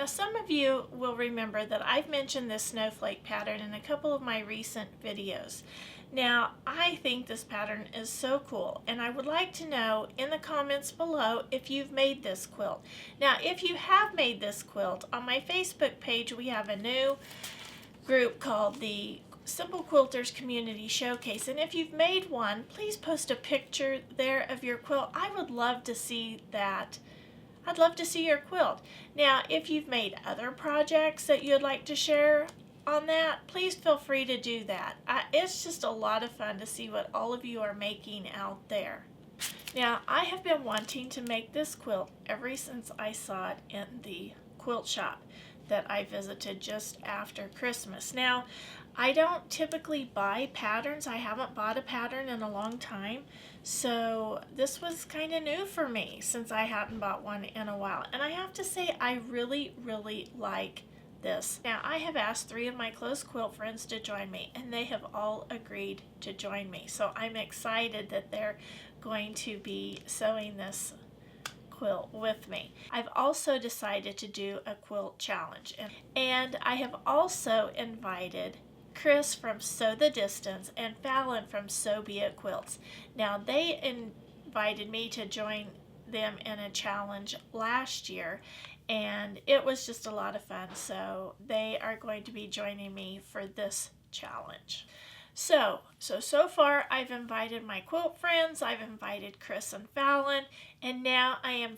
Now some of you will remember that I've mentioned this snowflake pattern in a couple of my recent videos. Now I think this pattern is so cool, and I would like to know in the comments below if you've made this quilt. Now if you have made this quilt, on my Facebook page we have a new group called the Simple Quilters Community Showcase, and if you've made one, please post a picture there of your quilt. I would love to see that. I'd love to see your quilt. Now, if you've made other projects that you'd like to share on that, please feel free to do that. It's just a lot of fun to see what all of you are making out there. Now, I have been wanting to make this quilt ever since I saw it in the quilt shop that I visited just after Christmas. Now, I don't typically buy patterns. I haven't bought a pattern in a long time, so this was kind of new for me since I hadn't bought one in a while. And I have to say, I really like this. Now, I have asked 3 of my close quilt friends to join me, and they have all agreed to join me. So I'm excited that they're going to be sewing this quilt with me. I've also decided to do a quilt challenge, and I have also invited Kris from Sew the Distance and Fallon from Be It Quilts. Now they invited me to join them in a challenge last year, and it was just a lot of fun, so they are going to be joining me for this challenge. So far I've invited my quilt friends, I've invited Kris and Fallon, and now I am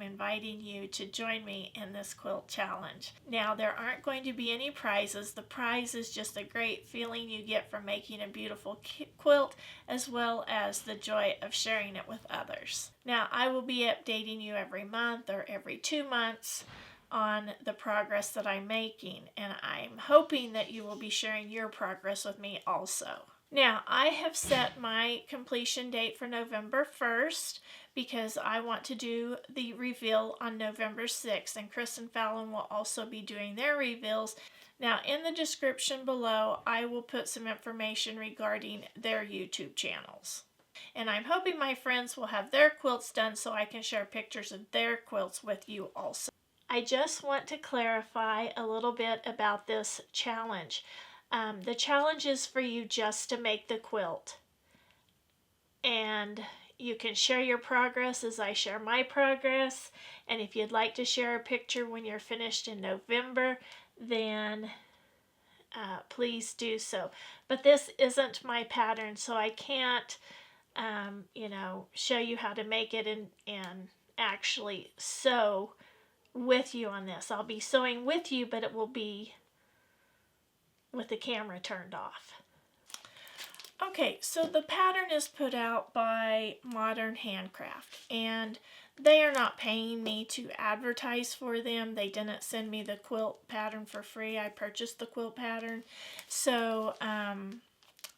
inviting you to join me in this quilt challenge. Now there aren't going to be any prizes. The prize is just a great feeling you get from making a beautiful quilt, as well as the joy of sharing it with others. Now I will be updating you every month or every 2 months on the progress that I'm making, and I'm hoping that you will be sharing your progress with me also. Now, I have set my completion date for November 1st because I want to do the reveal on November 6th, and Kris and Fallon will also be doing their reveals. Now, in the description below, I will put some information regarding their YouTube channels. And I'm hoping my friends will have their quilts done so I can share pictures of their quilts with you also. I just want to clarify a little bit about this challenge. The challenge is for you just to make the quilt, and you can share your progress as I share my progress, and if you'd like to share a picture when you're finished in November, then please do so. But this isn't my pattern, so I can't show you how to make it and actually sew with you on this. I'll be sewing with you, but it will be with the camera turned off. Okay, so the pattern is put out by Modern Handcraft, and they are not paying me to advertise for them. They didn't send me the quilt pattern for free. I purchased the quilt pattern, so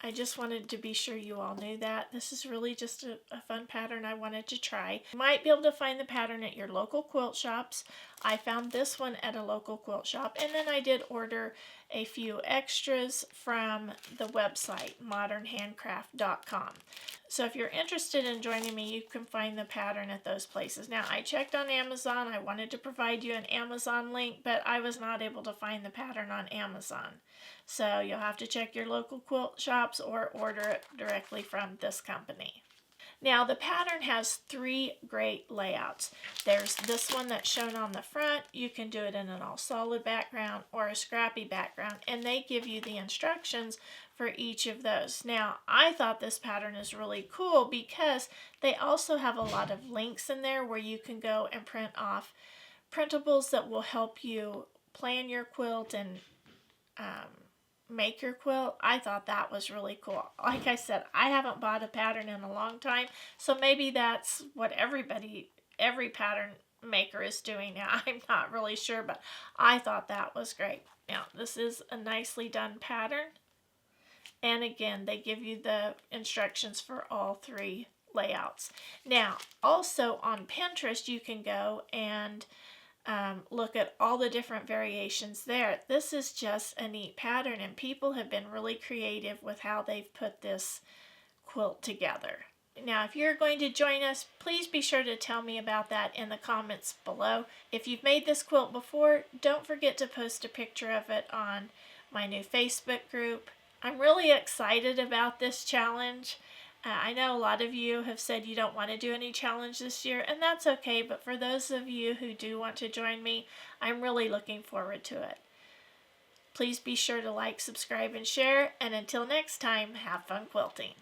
I just wanted to be sure you all knew that. This is really just a fun pattern I wanted to try. You might be able to find the pattern at your local quilt shops. I found this one at a local quilt shop, and then I did order a few extras from the website, modernhandcraft.com. So if you're interested in joining me, you can find the pattern at those places. Now, I checked on Amazon. I wanted to provide you an Amazon link, but I was not able to find the pattern on Amazon. So you'll have to check your local quilt shops or order it directly from this company. Now, the pattern has 3 great layouts. There's this one that's shown on the front. You can do it in an all solid background or a scrappy background, and they give you the instructions for each of those. Now, I thought this pattern is really cool because they also have a lot of links in there where you can go and print off printables that will help you plan your quilt and make your quilt. I thought that was really cool. Like I said, I haven't bought a pattern in a long time, so maybe that's what every pattern maker is doing now. I'm not really sure, but I thought that was great. Now, this is a nicely done pattern, and again, they give you the instructions for all 3 layouts. Now, also on Pinterest, you can go and look at all the different variations there. This is just a neat pattern, and people have been really creative with how they've put this quilt together. Now, if you're going to join us, please be sure to tell me about that in the comments below. If you've made this quilt before, don't forget to post a picture of it on my new Facebook group. I'm really excited about this challenge. I know a lot of you have said you don't want to do any challenge this year, and that's okay, but for those of you who do want to join me, I'm really looking forward to it. Please be sure to like, subscribe, and share, and until next time, have fun quilting.